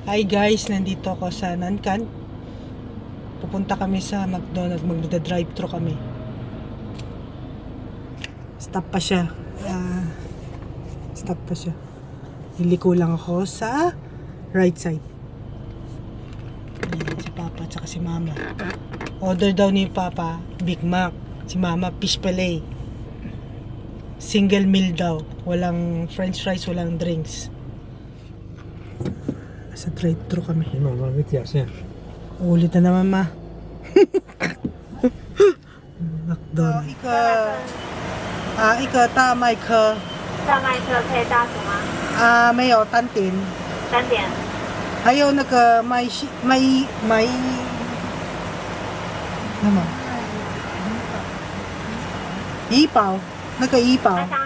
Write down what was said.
Hi guys, nandito ako sa Nankan. Pupunta kami sa McDonald's, magda-drive-thru kami. Stop pa siya. Stop pa siya. Liliko lang ako sa right side. Ayan, si Papa at saka si Mama. Order daw ni Papa, Big Mac. Si Mama, fish fillet. Single meal daw. Walang french fries, walang drinks. Sa drive-thru kami. Mamma, metti assieme. Ulit na naman, Ma. McDonald's. 一个大麦克。大麦克可以大薯吗？没有单点。单点。还有那个麦什么？怡宝，那个怡宝。麦当